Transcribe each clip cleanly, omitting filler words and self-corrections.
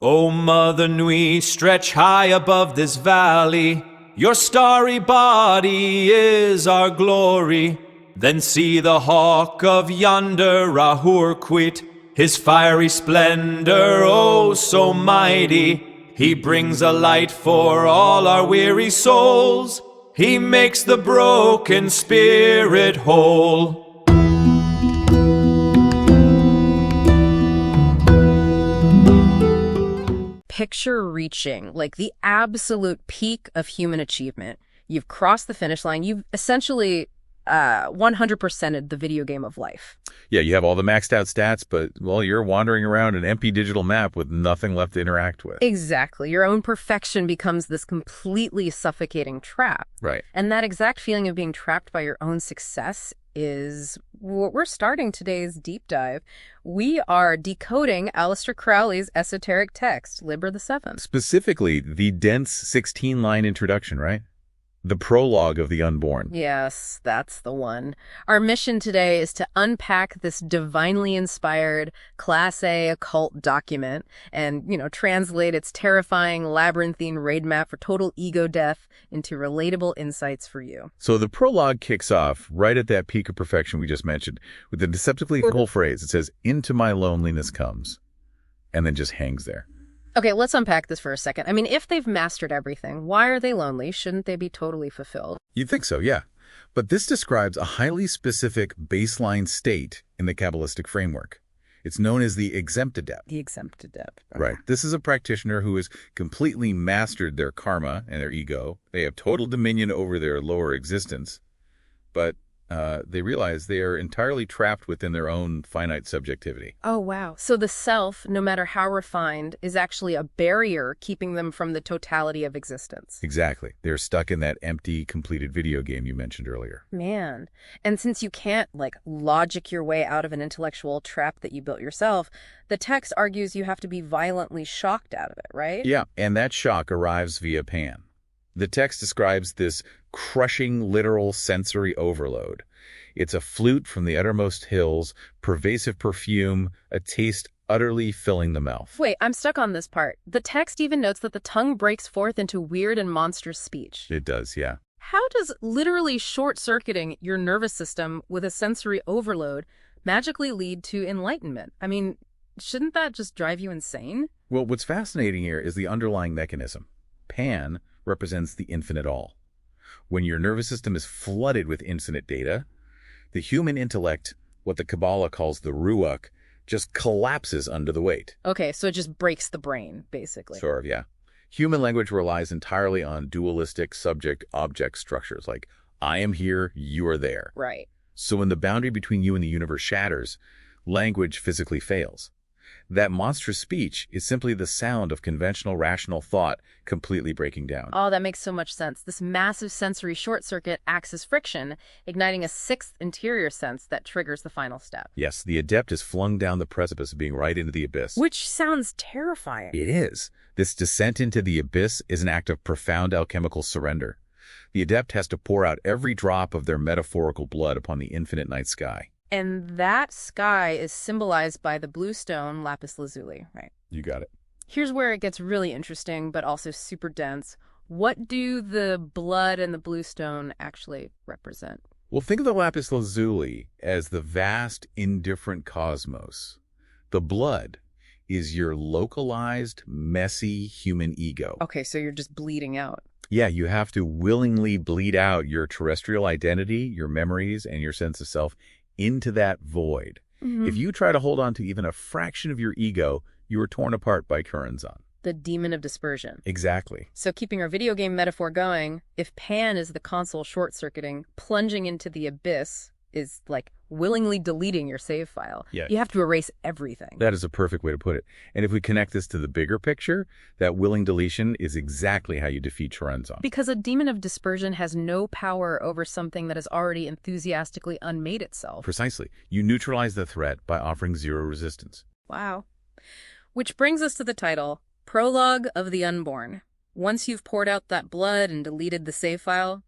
O Mother Nui, stretch high above this valley. Your starry body is our glory. Then see the hawk of yonder Rahur quit, his fiery splendor, oh so mighty. He brings a light for all our weary souls. He makes the broken spirit whole. Picture reaching, like the absolute peak of human achievement. You've crossed the finish line. You've essentially 100%ed the video game of life. Yeah, you have all the maxed out stats, but, well, you're wandering around an empty digital map with nothing left to interact with. Exactly. Your own perfection becomes this completely suffocating trap. Right. And that exact feeling of being trapped by your own success is what we're starting today's deep dive. We are decoding Aleister Crowley's esoteric text, Liber the Seventh. Specifically, the dense 16-line introduction, right? The prologue of the unborn. Yes, that's the one. Our mission today is to unpack this divinely inspired Class A occult document and, translate its terrifying labyrinthine raid map for total ego death into relatable insights for you. So the prologue kicks off right at that peak of perfection we just mentioned with the deceptively cool phrase. It says, "Into my loneliness comes," and then just hangs there. Okay, let's unpack this for a second. I mean, if they've mastered everything, why are they lonely? Shouldn't they be totally fulfilled? You'd think so, yeah. But this describes a highly specific baseline state in the Kabbalistic framework. It's known as the exempt adept. The exempt adept. Right. This is a practitioner who has completely mastered their karma and their ego. They have total dominion over their lower existence. But they realize they are entirely trapped within their own finite subjectivity. Oh, wow. So the self, no matter how refined, is actually a barrier keeping them from the totality of existence. Exactly. They're stuck in that empty, completed video game you mentioned earlier. Man. And since you can't, logic your way out of an intellectual trap that you built yourself, the text argues you have to be violently shocked out of it, right? Yeah, and that shock arrives via Pan. The text describes this crushing literal sensory overload. It's a flute from the uttermost hills, pervasive perfume, a taste utterly filling the mouth. Wait, I'm stuck on this part. The text even notes that the tongue breaks forth into weird and monstrous speech. It does, yeah. How does literally short-circuiting your nervous system with a sensory overload magically lead to enlightenment? I mean, shouldn't that just drive you insane? Well, what's fascinating here is the underlying mechanism. Pan represents the infinite all. When your nervous system is flooded with infinite data, the human intellect, what the Kabbalah calls the ruach, just collapses under the weight. Okay, so it just breaks the brain, basically. Sort of, yeah. Human language relies entirely on dualistic subject-object structures, like I am here, you are there. Right. So when the boundary between you and the universe shatters, language physically fails. That monstrous speech is simply the sound of conventional rational thought completely breaking down. Oh, that makes so much sense. This massive sensory short circuit acts as friction, igniting a sixth interior sense that triggers the final step. Yes, the adept is flung down the precipice of being right into the abyss. Which sounds terrifying. It is. This descent into the abyss is an act of profound alchemical surrender. The adept has to pour out every drop of their metaphorical blood upon the infinite night sky. And that sky is symbolized by the blue stone lapis lazuli, right? You got it. Here's where it gets really interesting, but also super dense. What do the blood and the blue stone actually represent? Well, think of the lapis lazuli as the vast, indifferent cosmos. The blood is your localized, messy human ego. Okay, so you're just bleeding out. Yeah, you have to willingly bleed out your terrestrial identity, your memories, and your sense of self into that void. Mm-hmm. If you try to hold on to even a fraction of your ego, you are torn apart by Kuranzan. The demon of dispersion. Exactly. So keeping our video game metaphor going, if Pan is the console short-circuiting, plunging into the abyss is like willingly deleting your save file. Yeah. You have to erase everything. That is a perfect way to put it. And if we connect this to the bigger picture, that willing deletion is exactly how you defeat Kuranzan. Because a demon of dispersion has no power over something that has already enthusiastically unmade itself. Precisely. You neutralize the threat by offering zero resistance. Wow. Which brings us to the title, Prologue of the Unborn. Once you've poured out that blood and deleted the save file,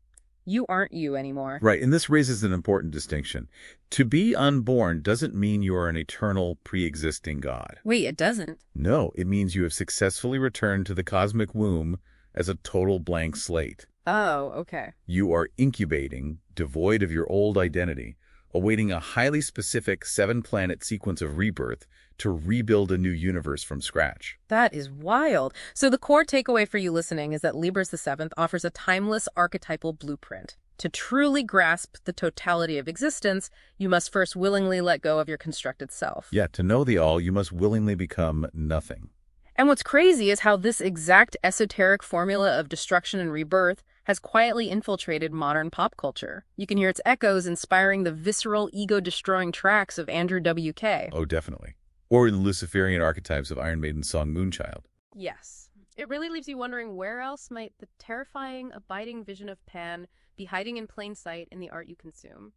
You aren't you anymore. Right, and this raises an important distinction. To be unborn doesn't mean you are an eternal, pre-existing God. Wait, it doesn't? No, it means you have successfully returned to the cosmic womb as a total blank slate. Oh, okay. You are incubating, devoid of your old identity, awaiting a highly specific 7-planet sequence of rebirth to rebuild a new universe from scratch. That is wild. So the core takeaway for you listening is that Libras the Seventh offers a timeless archetypal blueprint. To truly grasp the totality of existence, you must first willingly let go of your constructed self. Yeah, to know the all, you must willingly become nothing. And what's crazy is how this exact esoteric formula of destruction and rebirth has quietly infiltrated modern pop culture. You can hear its echoes inspiring the visceral, ego-destroying tracks of Andrew W.K. Oh, definitely. Or in the Luciferian archetypes of Iron Maiden's song Moonchild. Yes. It really leaves you wondering where else might the terrifying, abiding vision of Pan be hiding in plain sight in the art you consume.